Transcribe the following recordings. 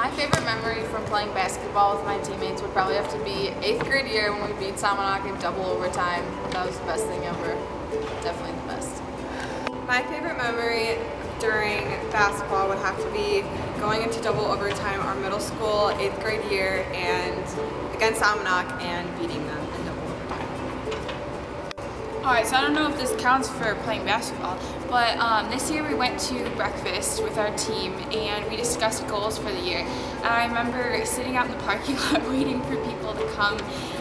My favorite memory from playing basketball with my teammates would probably have to be 8th grade year when we beat Salmonac in double overtime. That was the best thing ever. Definitely the best. My favorite memory during basketball would have to be going into double overtime our middle school 8th grade year and against Salmonac and beating them in double overtime. Alright, so I don't know if this counts for playing basketball, but this year we went to breakfast with our team and we discussed goals for the year. And I remember sitting out in the parking lot waiting for people to come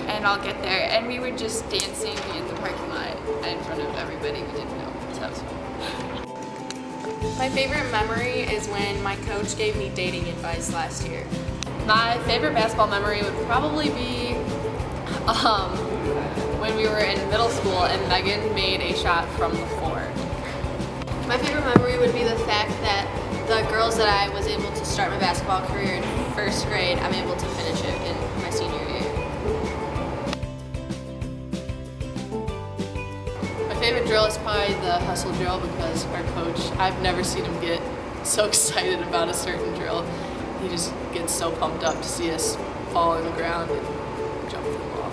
and all get there, and we were just dancing in the parking lot in front of everybody we didn't know. So that was fun. My favorite memory is when my coach gave me dating advice last year. My favorite basketball memory would probably be when we were in middle school and Megan made a shot from the floor. My favorite memory would be the fact that the girls that I was able to start my basketball career in 1st grade, I'm able to finish it in my senior year. My favorite drill is probably the hustle drill because our coach, I've never seen him get so excited about a certain drill. He just gets so pumped up to see us fall on the ground and jump for the ball.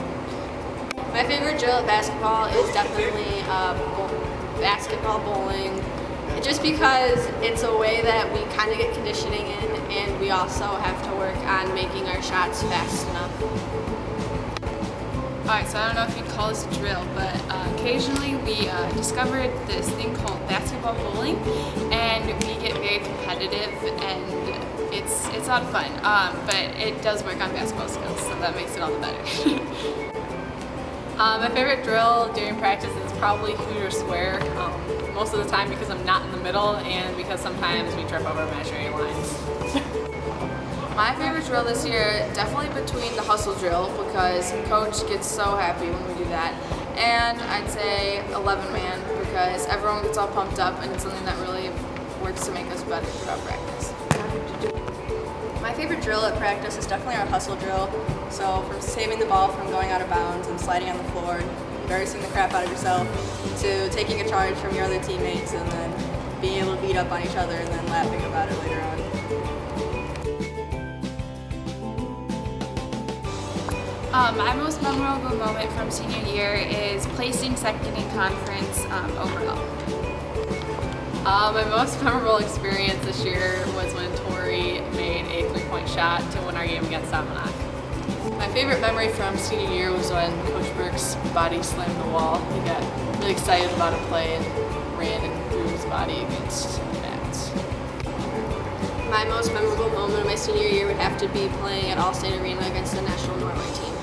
My favorite drill at basketball is definitely basketball bowling, just because it's a way that we kind of get conditioning in, and we also have to work on making our shots fast enough. Alright, so I don't know if you'd call this a drill, but occasionally we discovered this thing called basketball bowling, and we get very competitive, and it's a lot of fun, but it does work on basketball skills, so that makes it all the better. My favorite drill during practice is probably Hoosier Square, most of the time because I'm not in the middle and because sometimes we trip over imaginary lines. My favorite drill this year, definitely between the hustle drill because coach gets so happy when we do that, and I'd say 11-man because everyone gets all pumped up and it's something that really works to make us better throughout practice. My favorite drill at practice is definitely our hustle drill. So from saving the ball from going out of bounds and sliding on the floor and embarrassing the crap out of yourself to taking a charge from your other teammates and then being able to beat up on each other and then laughing about it later on. My most memorable moment from senior year is placing second in conference overall. My most memorable experience this year was when Tori made a 3-point shot to win our game against Salmonac. My favorite memory from senior year was when Coach Burke's body slammed the wall. He got really excited about a play and ran and threw his body against the bats. My most memorable moment of my senior year would have to be playing at Allstate Arena against the National Norway team.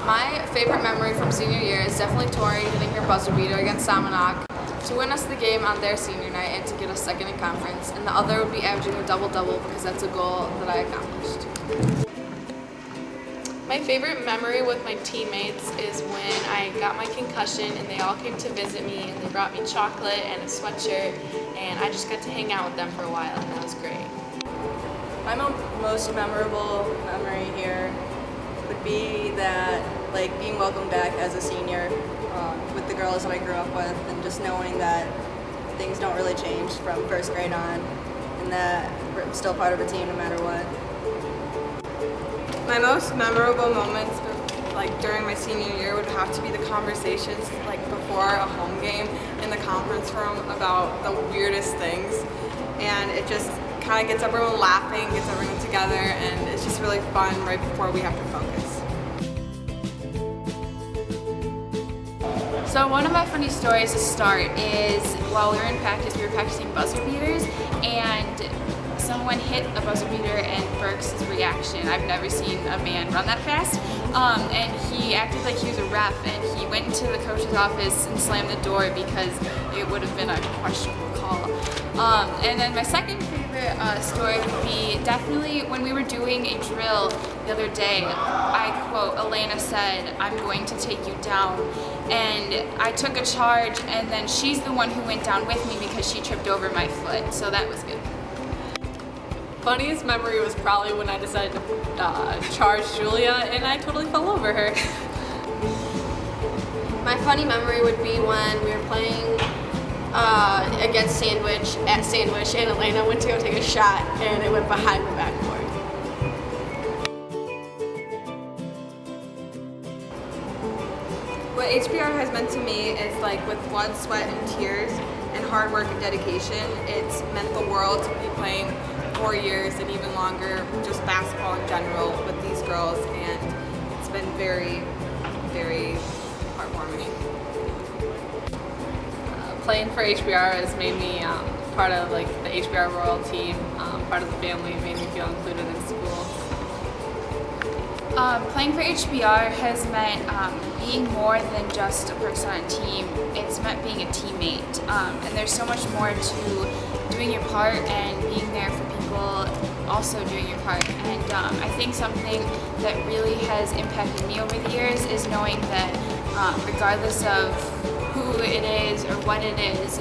My favorite memory from senior year is definitely Tori hitting her buzzer beater against Salmonac to win us the game on their senior night and to get us second in conference, and the other would be averaging a double-double because that's a goal that I accomplished. My favorite memory with my teammates is when I got my concussion and they all came to visit me and they brought me chocolate and a sweatshirt and I just got to hang out with them for a while and that was great. My most memorable memory here would be that, like, being welcomed back as a senior with the girls that I grew up with, and just knowing that things don't really change from 1st grade on, and that we're still part of a team no matter what. My most memorable moments during my senior year would have to be the conversations before a home game in the conference room about the weirdest things, and it just kind of gets everyone laughing, gets everyone together, and it's just really fun right before we have to focus. So one of my funny stories to start is while we were in practice, we were practicing buzzer beaters, and someone hit a buzzer beater and Burke's reaction. I've never seen a man run that fast. And he acted like he was a ref, and he went into the coach's office and slammed the door because it would have been a questionable call. And then my second favorite story would be definitely when we were doing a drill the other day. I quote, Elena said, "I'm going to take you down." And I took a charge, and then she's the one who went down with me because she tripped over my foot, so that was good. Funniest memory was probably when I decided to charge Julia and I totally fell over her. My funny memory would be when we were playing against Sandwich at Sandwich, and Elena went to go take a shot, and it went behind the backboard. What HBR has meant to me is like with blood, sweat, and tears, and hard work and dedication. It's meant the world to be playing 4 years and even longer, just basketball in general with these girls, and it's been very, very heartwarming. Playing for HBR has made me part of like the HBR Royal team, part of the family. It made me feel included in school. Playing for HBR has meant being more than just a person on a team. It's meant being a teammate. And there's so much more to doing your part and being there for people also doing your part. And I think something that really has impacted me over the years is knowing that regardless of who it is or what it is,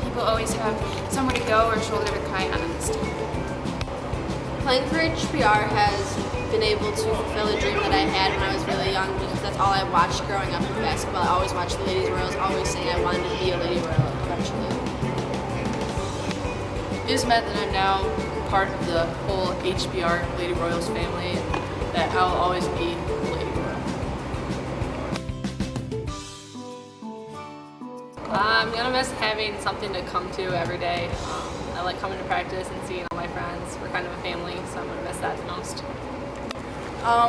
people always have somewhere to go or shoulder to cry on this team. Playing for HBR has been able to fulfill a dream that I had when I was really young, because that's all I watched growing up in basketball. I always watched the Ladies Royals, always saying I wanted to be a Lady Royal eventually. It has meant that I'm now part of the whole HBR Lady Royals family, that I'll always be a Lady Royal. I'm gonna miss having something to come to every day. I like coming to practice and seeing all my friends. We're kind of a family, so I'm gonna miss that the most.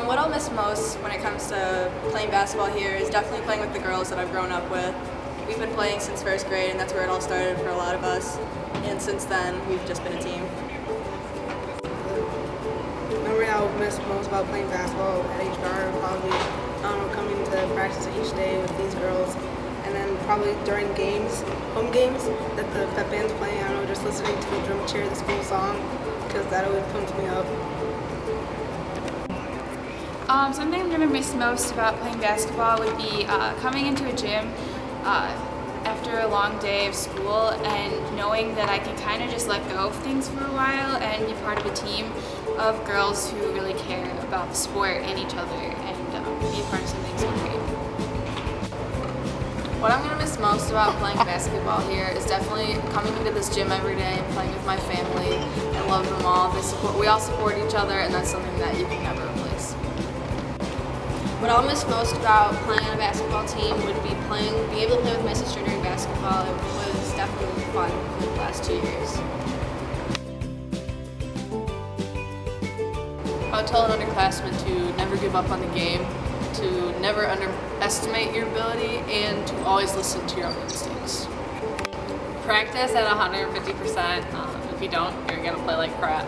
What I'll miss most when it comes to playing basketball here is definitely playing with the girls that I've grown up with. We've been playing since first grade, and that's where it all started for a lot of us. And since then, we've just been a team. The memory I'll miss most about playing basketball at HBR would probably coming to practice each day with these girls, and then probably during games, home games that the pep band's playing. I don't know, just listening to the drum cheer, the school song, because that always pumps me up. Something I'm going to miss most about playing basketball would be coming into a gym after a long day of school and knowing that I can kind of just let go of things for a while and be part of a team of girls who really care about the sport and each other, and be a part of something so great. What I'm going to miss most about playing basketball here is definitely coming into this gym every day and playing with my family. I love them all. We all support each other, and that's something that you can never replace. What I'll miss most about playing on a basketball team would be being able to play with my sister during basketball. It was definitely fun for the last 2 years. I would tell an underclassman to never give up on the game, to never underestimate your ability, and to always listen to your own instincts. Practice at 150%. If you don't, you're going to play like crap.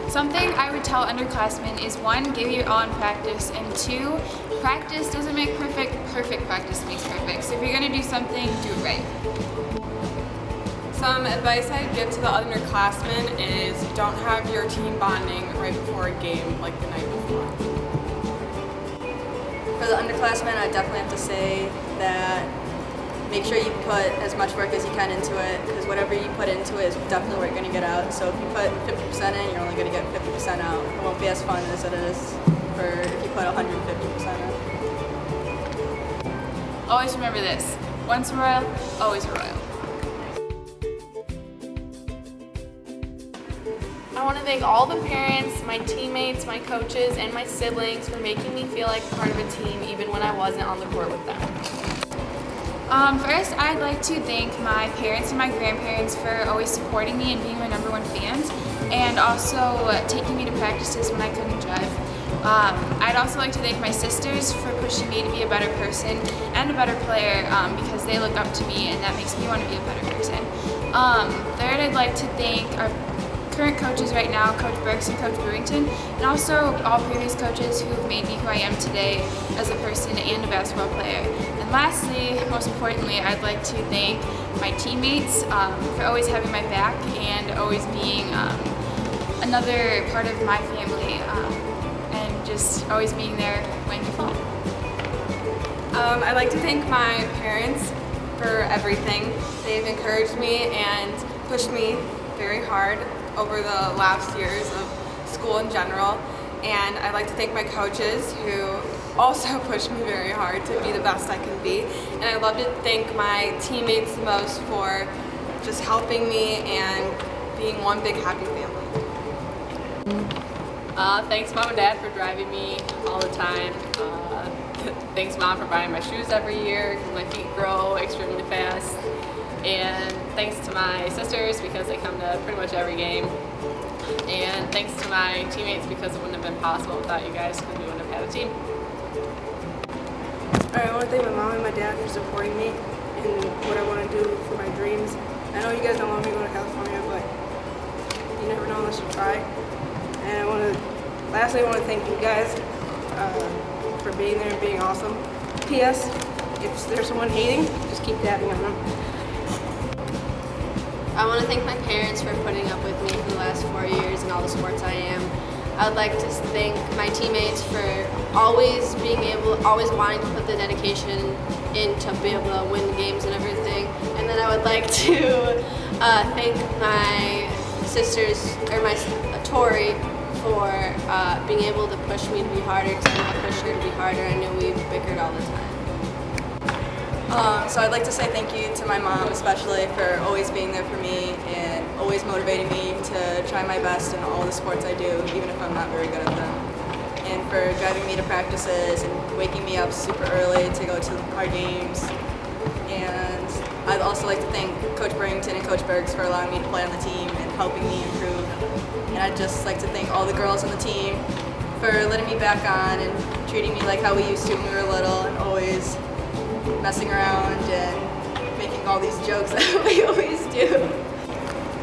Something I would tell underclassmen is 1, give your all in practice, and 2, practice doesn't make perfect, perfect practice makes perfect. So if you're going to do something, do it right. Some advice I'd give to the underclassmen is don't have your team bonding right before a game like the night before. For the underclassmen, I definitely have to say that make sure you put as much work as you can into it, because whatever you put into it is definitely what you're going to get out. So if you put 50% in, you're only going to get 50% out. It won't be as fun as it is for if you put 150% in. Always remember this: once a Royal, always a Royal. I want to thank all the parents, my teammates, my coaches, and my siblings for making me feel like part of a team even when I wasn't on the court with them. First, I'd like to thank my parents and my grandparents for always supporting me and being my #1 fans, and also taking me to practices when I couldn't drive. I'd also like to thank my sisters for pushing me to be a better person and a better player, because they look up to me and that makes me want to be a better person. Third, I'd like to thank our current coaches right now, Coach Burks and Coach Brewington, and also all previous coaches who have made me who I am today as a person and a basketball player. And lastly, most importantly, I'd like to thank my teammates for always having my back and always being another part of my family, and just always being there when you fall. I'd like to thank my parents for everything. They've encouraged me and pushed me very hard over the last years of school in general. And I'd like to thank my coaches who also push me very hard to be the best I can be. And I love to thank my teammates the most for just helping me and being one big happy family. Thanks Mom and Dad for driving me all the time. Thanks Mom for buying my shoes every year because my feet grow extremely fast. And thanks to my sisters because they come to pretty much every game. And thanks to my teammates because it wouldn't have been possible without you guys because we wouldn't have had a team. Alright, I want to thank my mom and my dad for supporting me in what I want to do for my dreams. I know you guys don't want me to go to California, but you never know unless you try. And lastly, I want to thank you guys for being there and being awesome. P.S. If there's someone hating, just keep dabbing on them. I want to thank my parents for putting up with me for the last 4 years in all the sports I am. I would like to thank my teammates for always wanting to put the dedication in to be able to win games and everything. And then I would like to thank my sisters, or my Tori, for being able to push me to be harder, because I knew I pushed her to be harder. I knew we bickered all the time. So I'd like to say thank you to my mom especially for always being there for me and always motivating me to try my best in all the sports I do, even if I'm not very good at them. And for driving me to practices and waking me up super early to go to our games. And I'd also like to thank Coach Burrington and Coach Bergs for allowing me to play on the team and helping me improve. And I'd just like to thank all the girls on the team for letting me back on and treating me like how we used to when we were little and always messing around and making all these jokes that we always do.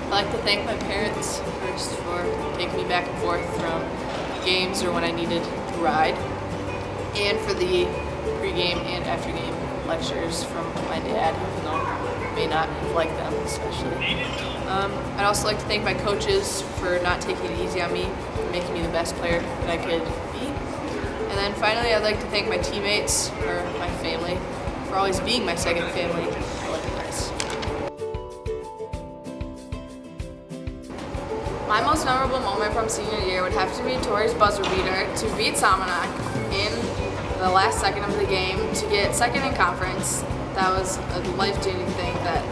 I'd like to thank my parents first for taking me back and forth from the games or when I needed to ride, and for the pregame and after-game lectures from my dad, even though I may not have liked them especially. I'd also like to thank my coaches for not taking it easy on me and making me the best player that I could be. And then finally, I'd like to thank my teammates, or my family, for always being my second family. I love you guys. My most memorable moment from senior year would have to be Tori's buzzer beater to beat Salmonac in the last second of the game to get second in conference. That was a life-changing thing that,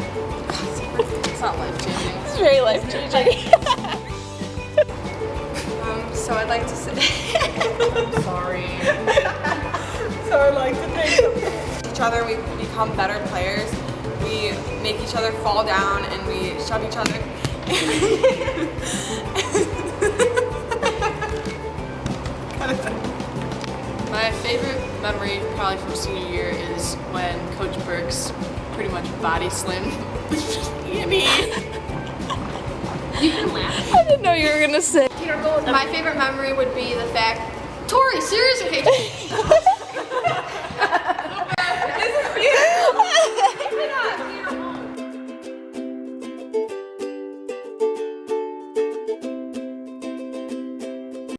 it's not life-changing. It's very life-changing. So I'd like to say Sorry. So I'd like to thank each other. We become better players. We make each other fall down and we shove each other. My favorite memory probably from senior year is when Coach Burks pretty much body slammed me. You can laugh. I didn't know you were gonna say. My favorite memory would be the fact, Tori, seriously, okay,